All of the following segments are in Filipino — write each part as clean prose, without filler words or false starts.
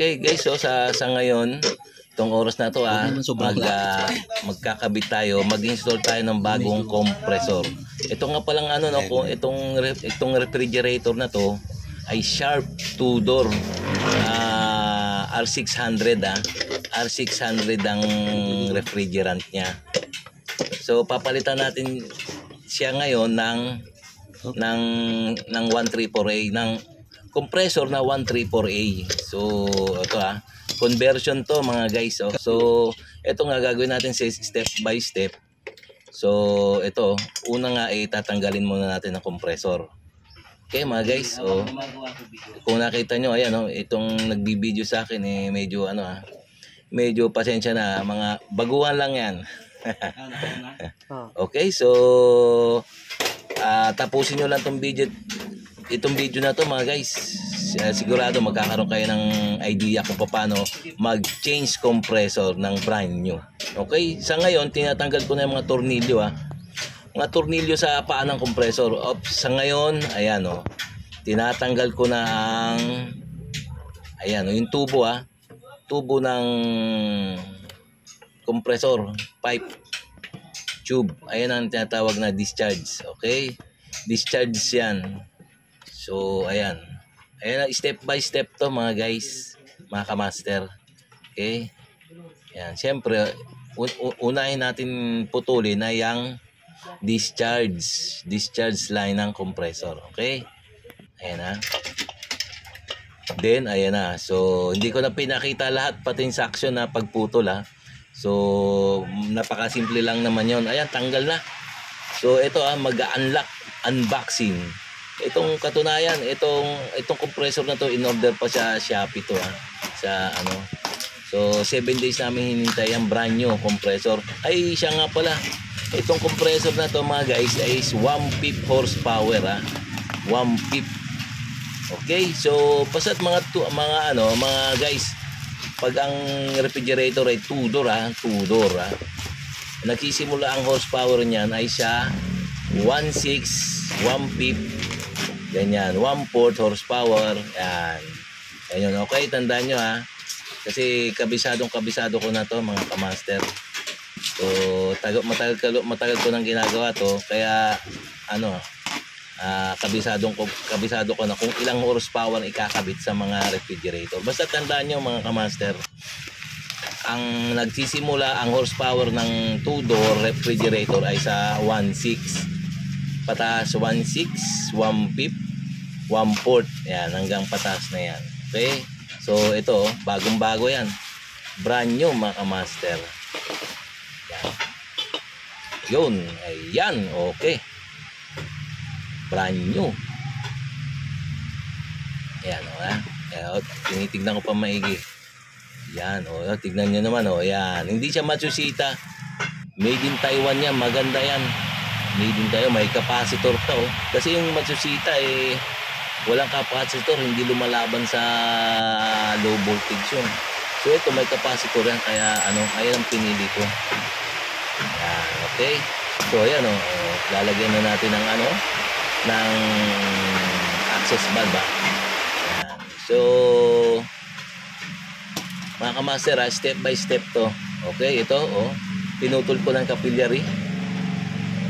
Okay guys, so sa ngayon, itong oras na to magkakabit tayo, mag-install tayo ng bagong compressor. Ito nga palang ano no, itong refrigerator na to ay Sharp 2-door R600 R600 ang refrigerant niya. So papalitan natin siya ngayon ng 134A, ng compressor na 134A. So ito conversion to mga guys. So ito nga gagawin natin step by step. So ito, una nga tatanggalin muna natin ang compressor. Okay mga guys, so kung nakita nyo, ayan itong nagbibideo sa akin medyo medyo pasensya na, mga baguhan lang yan. Okay, so tapusin nyo lang itong video na to mga guys. Sigurado magkakaroon kayo ng idea kung paano mag-change compressor ng brand new. Okay, sa ngayon tinatanggal ko na yung mga tornilyo mga tornilyo sa paa ng compressor. Sa ngayon, ayan tinatanggal ko na ang yung tubo tubo ng compressor, pipe, tube. Ayan ang tinatawag na discharge. Okay, discharge yan. So ayan step by step to mga guys, mga kamaster. Okay, ayan, siyempre unahin natin putulin na yung discharge line ng compressor. Okay, ayan then ayan so hindi ko na pinakita lahat, pati yung suction na pagputol so napakasimple lang naman yon. Ayan, tanggal na. So ito mag-unlock, unboxing. Itong katunayan, itong compressor na to, in order pa sa Shopee to sa so 7 days namin hinintay ang brand new compressor. Ay siya nga pala, itong compressor na to mga guys ay 1/5 horsepower 1/5. Okay, so pasat mga guys, pag ang refrigerator ay 2-door 2-door nagsisimula ang horsepower niyan ay siya 1/6, 1/5, ganyan, 1/4 horsepower. Yan. Okay, tandaan nyo kasi kabisado ko na to mga kamaster. So matagal ko nang ginagawa to, kaya kabisado ko na kung ilang horsepower ikakabit sa mga refrigerator. Basta tandaan nyo mga kamaster, ang nagsisimula ang horsepower ng 2-door refrigerator ay sa 1/6 pataas, 1/6, 1/5, 1/4, yan, hanggang pataas na yan. Okay, so ito bagong-bago yan, brand new mga kamaster. Yun, ayan, okay, brand new. Ayan tinitignan ko pa maigi. Yan tignan nyo naman yan, hindi siya Matsushita, made in Taiwan yan, maganda yan, made in Taiwan, may capacitor to kasi yung Matsushita walang capacitor, hindi lumalaban sa low voltage yun. So ito may capacitor yan, kaya ayan ang pinili ko. Yan, okay, so ayan lalagyan na natin ng ng access valve Yan. So mga kamaster step by step to. Okay, ito pinutol ko ng capillary.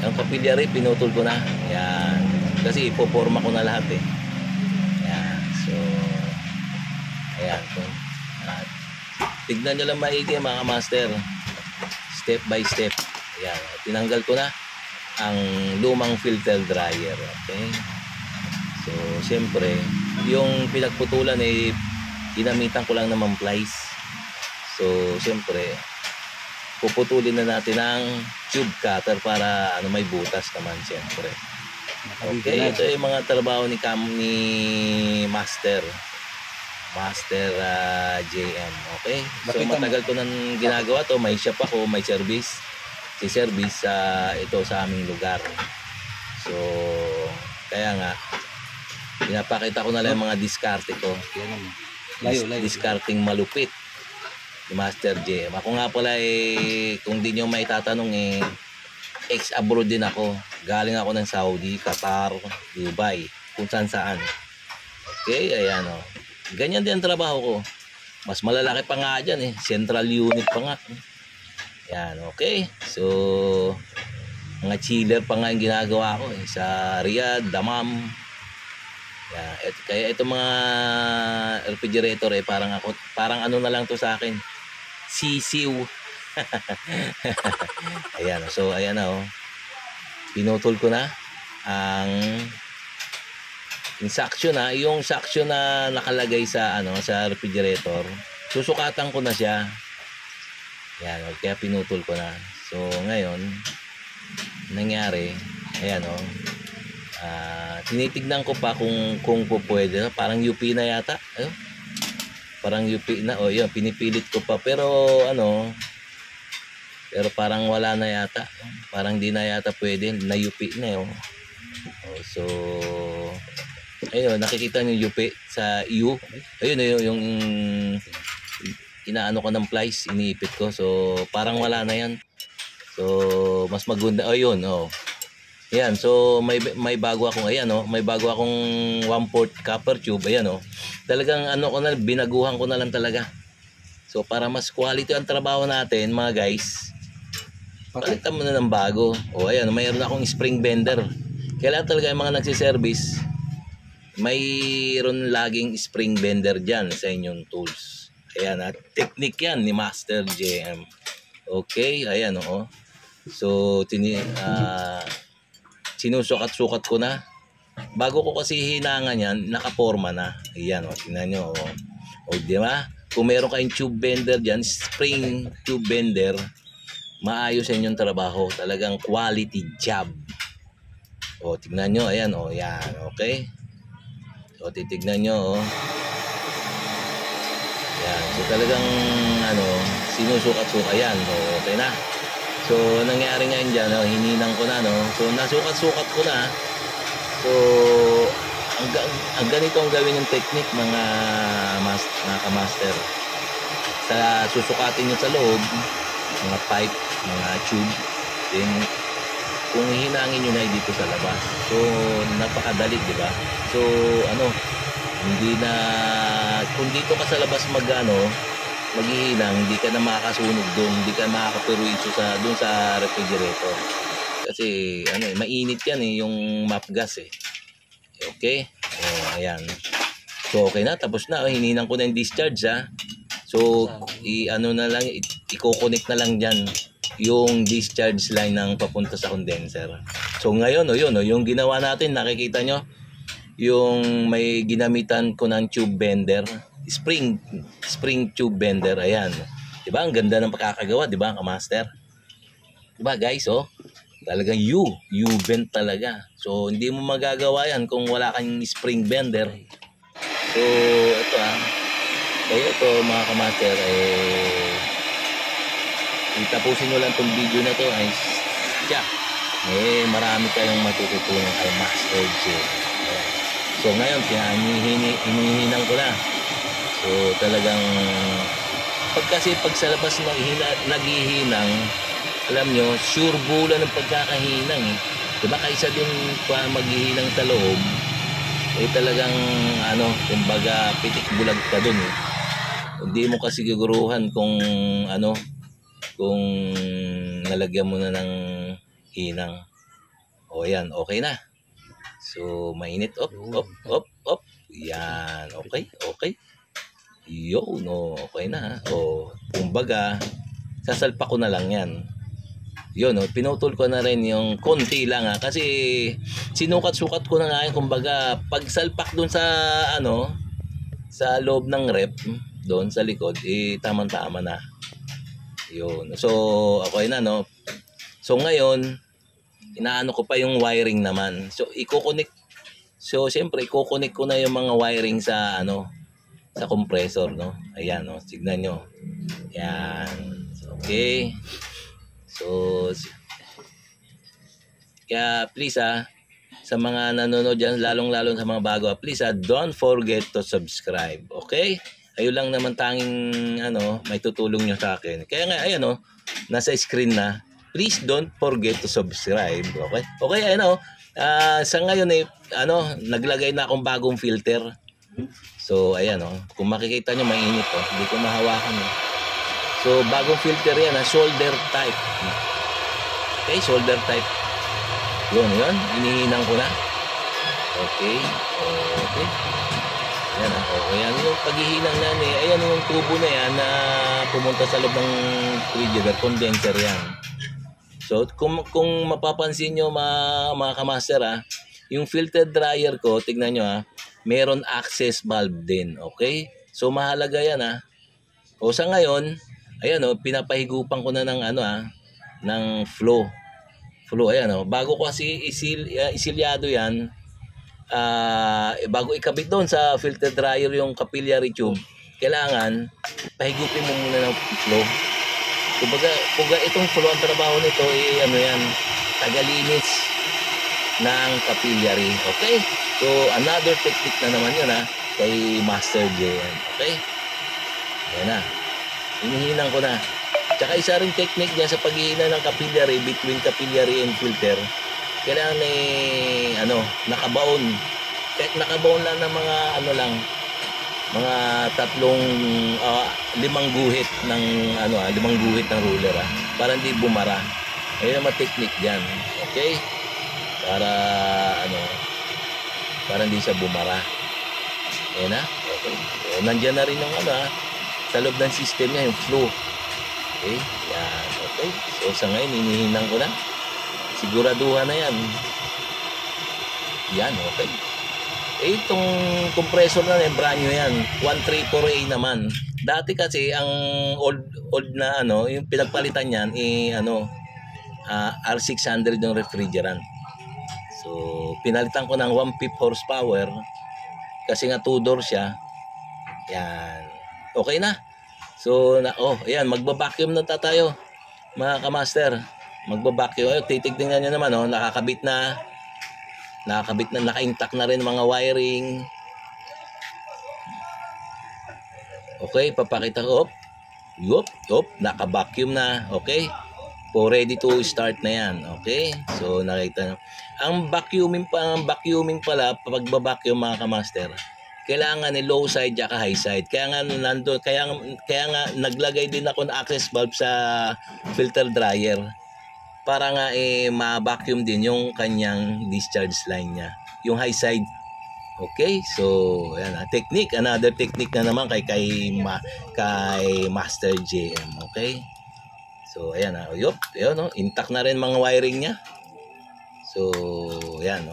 Ang capillary pinutol ko na. Yan, kasi ipoporma ko na lahat yan. So ayan tignan nyo lang maigi mga kamaster, step by step. Yan, tinanggal ko na ang lumang filter dryer. Okay, so siyempre yung pinagputulan ginamitan ko lang naman plies. So siyempre puputulin na natin ang tube cutter para may butas naman siyempre. Okay, ito yung mga trabaho ni Master JM. Okay, so matagal ko nang ginagawa to, may shop ako, may service ito sa aming lugar. So kaya nga pinapakita ko na lang mga diskarte ko, discarding malupit ni Master JM. Ako nga pala kung di nyo may tatanong ex-abroad din ako. Galing ako ng Saudi, Qatar, Dubai, kung saan. Okay, ayan Ganyan din ang trabaho ko. Mas malalaki pa nga dyan eh. Central unit pa nga. Yan, okay. So, mga chiller pa nga yung ginagawa ko eh. Sa Riyadh, Damam. Yan. Kaya ito mga refrigerator eh, parang ano na lang to sa akin. Sisiw. Ayan, so ayan na oh. Pinutol ko na ang suction na, yung suction na nakalagay sa sa refrigerator. Susukatan ko na siya. Yan, kaya pinutol ko na. So ngayon nangyari, ayan oh. Tinitignan ko pa kung pwede. Parang UP na yata. Ayun. Parang UP na. Oh, yun, pinipilit ko pa pero pero parang wala na yata. Parang di na yata pwede. Na UP na yun. Oh, so ayun, nakikita niyo UP sa U. Ayun yung inaano ko ng plies, iniipit ko. So parang wala na yan. So mas maganda. Ayun, oh. Ayan, so may bago akong may bago akong 1/4 copper tube. Ayan oh. Talagang binaguhan ko na lang talaga. So para mas quality ang trabaho natin, mga guys. Palitan mo na ng bago. O ayan, mayroon akong spring bender. Kailangan talaga yung mga nagsiservice, mayroon laging spring bender dyan sa inyong tools. Ayan, technique yan ni Master JM. Okay, ayan oo. So sinusukat-sukat ko na. Bago ko kasi hinangan yan, nakaporma na. Ayan o, tingnan nyo o. O diba? Kung meron kayong tube bender dyan, spring tube bender, maayos sa inyong trabaho. Talagang quality job. O, tingnan nyo. Ayan o, yan. Okay? So, titignan nyo o. Yan. So, talagang sinusukat-sukat. Ayan o, okay na. So, nangyari ngayon dyan, hininang ko na, no? So, nasukat-sukat ko na. So, ang ganito ang gawin yung technique, mga kamaster. Sa susukatin nyo sa loob, mga pipe, mga tube, then, kung hihinangin nyo na dito sa labas. So, napakadali, di ba? So, hindi na, kung dito ka sa labas maghihinang, hindi ka na makakasunog doon, hindi ka makakaperwisyo doon sa refrigerator. Kasi mainit yan yung map gas eh. Okay? Ayan. So okay na, tapos na. Hininang ko na yung discharge ha. So i-connect na lang diyan yung discharge line ng papunta sa condenser. So ngayon yung ginawa natin, nakikita nyo yung may ginamitan ko ng tube bender. Spring tube bender, ayan. 'Di ba? Ang ganda ng pagkakagawa, 'di ba, kamaster? 'Di ba, guys, oh? Talagang U-bend talaga. So hindi mo magagawa 'yan kung wala kang spring bender. So ito kaya ito mga kamaster itapusin nyo lang tong video na to ay marami kayong matututunan kay Master J. So ngayon hinihinang ko na. So talagang pag sa labas naghihinang, alam nyo, sure bula ng pagkakahinang eh. Diba kaysa din pa maghihinang sa loob, talagang kumbaga pitik bulag ka dun eh. Hindi mo kasi siguruhan kung kung nalagyan mo na ng hinang. O yan, okay na. So mainit, op. Yan, okay. Okay na. O, kumbaga, sasalpa ko na lang yan. Pinutol ko na rin yung konti lang kasi sinukat-sukat ko na nga yan. Kumbaga, pagsalpak dun sa sa loob ng rep, doon sa likod, tamang-tama na. So, okay na, no? So, ngayon, inaano ko pa yung wiring naman. So, siyempre, i-connect ko na yung mga wiring sa sa compressor, no? Ayan, no? Tignan nyo. Ayan. Okay. So, kaya please sa mga nanonood dyan, lalong-lalo sa mga bago, please don't forget to subscribe. Okay? Ayun lang naman tanging may tutulong nyo sa akin. Kaya nga, ayan nasa screen na. Please don't forget to subscribe. Okay? Okay, sa ngayon naglagay na akong bagong filter. So ayan oh, kung makikita nyo mainit oh, hindi ko mahawakan oh. So bagong filter yan ha, solder type. Okay, solder type. Yun, inihinang ko na. Okay, okay. Ayan ha, okay. Ayan yung paghihinang na eh. Ayan yung tubo na yan na pumunta sa loob ng frigidaire, condenser yan. So kung mapapansin nyo mga kamaster ha, yung filter dryer ko, tignan nyo ha, meron access valve din. Okay? So mahalaga yan ha. O sa ngayon, ayan o, pinapahigupan ko na ng ano ha, ng flow. Flow, ayan o. Bago ko kasi isilyado yan, bago ikabit doon sa filter dryer yung capillary tube, kailangan pahigupin mo muna ng flow. Kumbaga itong flow, ang trabaho nito ano yan, tagalinis ng capillary. Okay? So another technique na naman yun ha, kay Master JM. Okay? Ayan na. Hinihinang ko na. Tsaka isa rin technique niya sa paghihina ng capillary, between capillary and filter, kailangan nakabaon. Kahit nakabaon lang ng mga mga tatlong 5 guhit ng ruler para hindi bumara. Ayun ang technique diyan. Okay? Para hindi siya bumara. Ayan na. Okay. So, nandiyan na rin yung sa loob ng system niya yung flow. Okay? Yan. Okay. So sa ngayon hinihinang ko na. Siguraduhan na yan. Yan. Okay. Itong compressor na yan, brand new yan. 134A naman. Dati kasi ang old na yung pinagpalitan niyan R600 yung refrigerant. So pinalitan ko ng 1/5 horsepower kasi nga 2-door siya. Yan. Okay na. So ayan, magba-vacuum na tayo. Mga kamaster, magba-vacuum. Titignan niyo naman nakakabit na, naka-intact na rin mga wiring. Okay, papakita ko. Yup, naka-vacuum na. Okay? Ready to start na yan. Okay? So nakita nyo. Ang vacuuming pala, pagba-vacuum mga kamaster, kailangan ni low side at high side. Kaya nga naglagay din ako ng access valve sa filter dryer para nga ma-vacuum din yung kanyang discharge line niya, yung high side. Okay, so ayan, technique, another technique na naman kay Master JM. Okay, so ayan intact na rin mga wiring niya. So ayan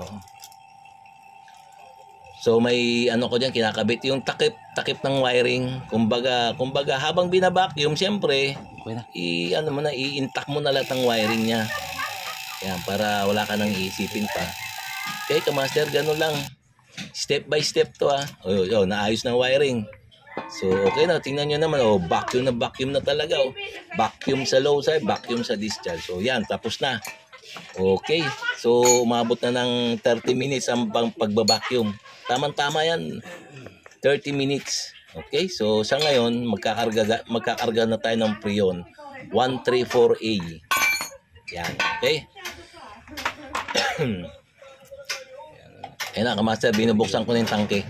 so may ko diyan, kinakabit yung takip ng wiring. Kumbaga habang bina-vacuum, siyempre i-intact mo na lahat ng wiring niya. Yan, para wala ka nang iisipin pa. Okay, kamaster, ganun lang. Step by step to naayos ng wiring. So okay na, tingnan nyo naman vacuum na talaga Vacuum sa low side, vacuum sa discharge. So yan, tapos na. Okay, so umabot na ng 30 minutes ang pagba-vacuum. Tamang-tama yan, 30 minutes. Okay, so sa ngayon magkakarga na tayo ng Freon 134A. Yan, okay. Ayan na, kamaster, binubuksan ko na yung tangke.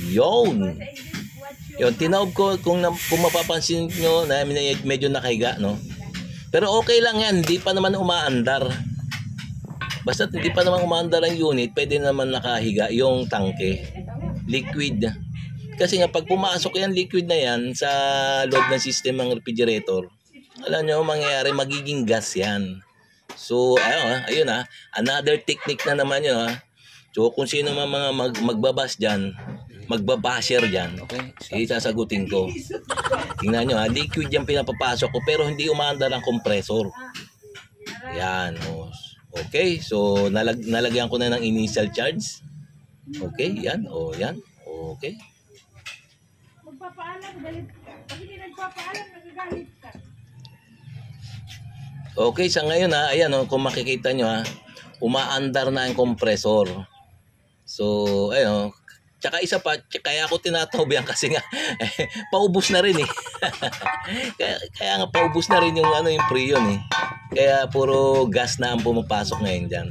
Yun, tinaob ko, kung mapapansin nyo na medyo nakahiga, pero okay lang yan, hindi pa naman umaandar. Basta hindi pa naman umaandar ang unit, pwede naman nakahiga yung tangke. Liquid. Kasi nga pag pumasok yan, liquid na yan sa loob ng system ng refrigerator, alam nyo, mangyayari, magiging gas yan. So ayun another technique na naman yun So kung sino mga magbabas dyan, magbabasher dyan, okay, sasagutin ko. Tingnan nyo liquid yung pinapapasok ko, pero hindi umaandar ang compressor. Yan. Okay, so nalagyan ko na ng initial charge. Okay, yan. Yan. Okay. Magpapaalam, galit. Pag hindi nagpapaalam, nagagalit ka. Okay, sa ngayon ayan kung makikita nyo umaandar na ang compressor. So ayun, tsaka isa pa, kaya ako tinatawag yan kasi nga paubos na rin kaya nga paubos na rin yung yung Freon Kaya puro gas na ang pumapasok ngayon diyan.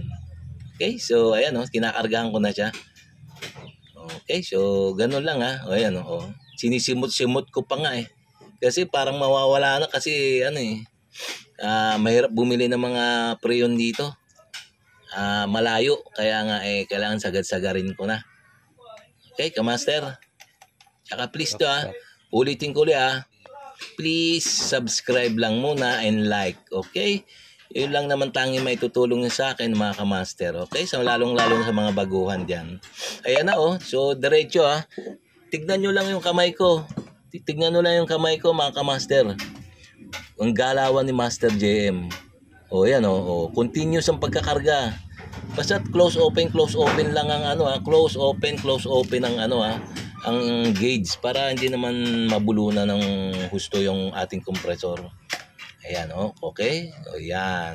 Okay, so ayan kinakargahan ko na siya. Okay. Okay, so ganun lang ha. O ayan o. Sinisimot-simot ko pa nga eh. Kasi parang mawawala na kasi ano eh. Mahirap bumili ng mga preyon dito. Malayo. Kaya nga eh, kailangan sagad-sagarin ko na. Okay, Kamaster. Tsaka please to ha. Ulitin ko ulit ha. Please subscribe lang muna and like. Okay? Yun lang naman tanging may tutulong nyo sa akin mga Kamaster. Okay? So lalong-lalo sa mga baguhan dyan. Ayan na oh. So diretso ha. Tignan nyo lang yung kamay ko. Tignan nyo lang yung kamay ko mga Kamaster. Ang galawan ni Master JM. O yan o. Continuous ang pagkakarga. Basta close open lang ang ano ha. Close open ang ano ha. Ang gauge para hindi naman mabulunan ng husto yung ating compressor. Ayan o. Okay. O yan.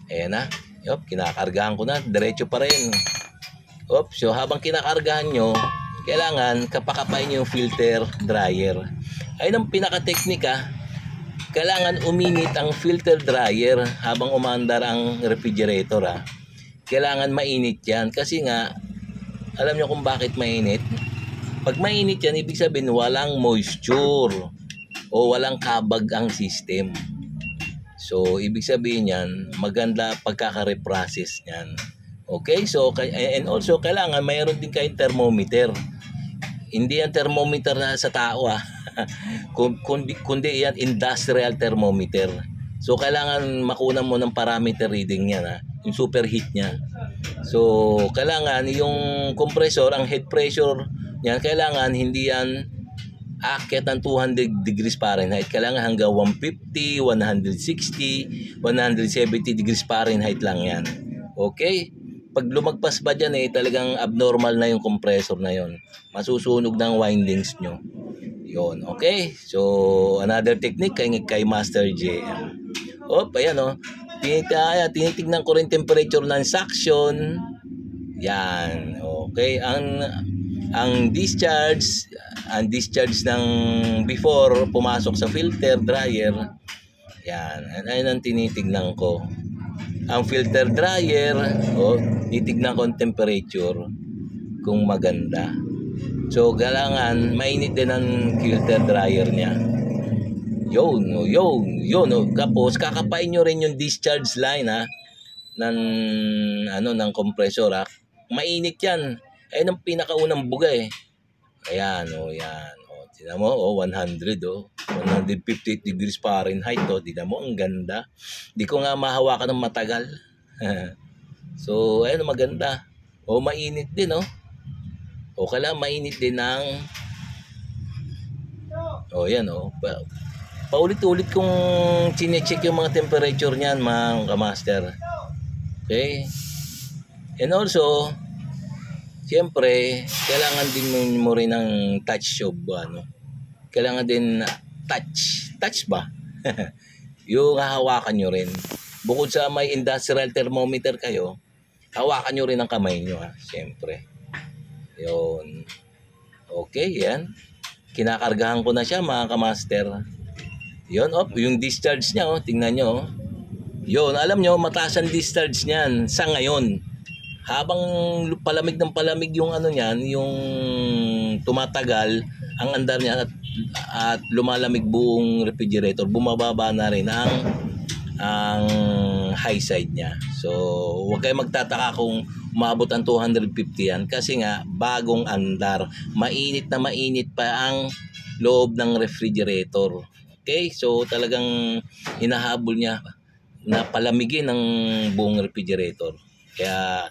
Ayan na. Yup, kinakargahan ko na. Diretso pa rin. Oops, so habang kinakargahan nyo, kailangan kapakapain yung filter dryer. Ayun ang pinaka-teknika. Kailangan uminit ang filter dryer habang umandar ang refrigerator ha. Kailangan mainit yan kasi nga, alam nyo kung bakit mainit? Pag mainit yan, ibig sabihin walang moisture o walang kabag ang system. So, ibig sabihin yan, maganda pagkaka-reprocess yan. Okay, so and also kailangan mayroon din kayong thermometer. Hindi yan thermometer na sa tao kundi yan industrial thermometer. So kailangan makunan mo ng parameter reading niya yung superheat niya. So kailangan yung compressor, ang head pressure niya kailangan hindi yan aakyat ng 200 degrees Fahrenheit. Kailangan hanggang 150, 160, 170 degrees Fahrenheit lang yan. Okay? Pag lumagpas ba dyan eh, talagang abnormal na yung compressor na yon. Masusunog ng windings nyo. Yon, okay? So, another technique kay Master J. Ayan o. Tinitignan ko rin temperature ng suction. Yan. Okay. Ang discharge ng before pumasok sa filter dryer. Yan. Ayun ang tinitignan ko. Ang filter dryer, titignan ko ang temperature kung maganda. So, kailangan mainit din ang filter dryer niya. Yun. Tapos, kakapain nyo rin yung discharge line ng compressor ha. Mainit yan. Ayun ang pinakaunang buga eh. Ayan, yan. Tignan mo, 158 degrees Fahrenheit. Tignan mo, ang ganda. Di ko nga mahawakan ng matagal. So, ayun, maganda. Mainit din, kailangan mainit din ng... yan, paulit-ulit kong chinecheck yung mga temperature niyan, mga Kamaster. Okay? And also, siyempre, kailangan din mo rin ng touch of kailangan din touch. Touch ba? Yung hahawakan nyo rin. Bukod sa may industrial thermometer kayo, hawakan nyo rin ang kamay nyo siyempre. Yun. Okay, yan. Kinakargahan ko na siya mga Kamaster. Yun, yung discharge niya, tingnan nyo. Yun, alam nyo, mataas ang discharge niyan sa ngayon. Habang palamig ng palamig yung niyan, yung tumatagal, ang andar niya at lumalamig buong refrigerator, bumababa na rin ang high side niya. So, huwag kayo magtataka kung umabot ang 250 yan kasi nga bagong andar. Mainit na mainit pa ang loob ng refrigerator. Okay? So, talagang hinahabol niya na palamigin ang buong refrigerator. Kaya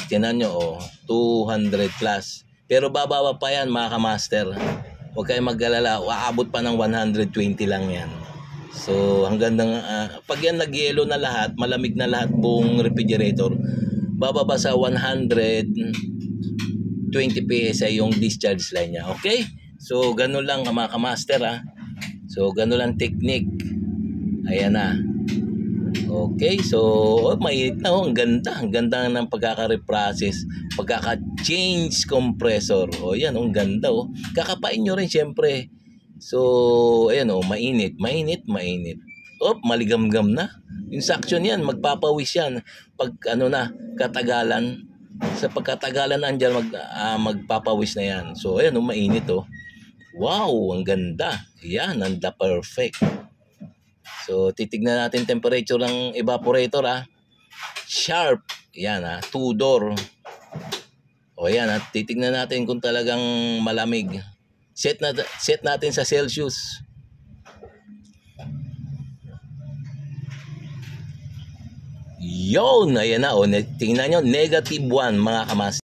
tinan nyo 200 plus. Pero bababa pa yan mga Kamaster. Huwag kayong mag-alala, aabot pa ng 120 lang yan. So hanggang pag yan nag-yelo na lahat, malamig na lahat buong refrigerator, bababa sa 120 PSI yung discharge line niya. Okay? So ganun lang mga Kamaster So ganun lang technique. Ayan na. Okay, so mainit na ang ganda. Ang ganda ng pagkaka-reprocess, pagkaka-change compressor. Yan, ang ganda Kakapain nyo rin syempre. So, ayan mainit. Maligamgam na. Yung suction yan, magpapawis yan. Pag ano na, katagalan, sa pagkatagalan andyan, magpapawis na yan. So, ayan, mainit oh. Wow, ang ganda. Yan, nanda perfect. So, titignan natin temperature ng evaporator Sharp. Yan 2-door. O yan titignan natin kung talagang malamig. Set natin sa Celsius. Yon, ayan na. O, tingnan nyo, -1 mga kamas.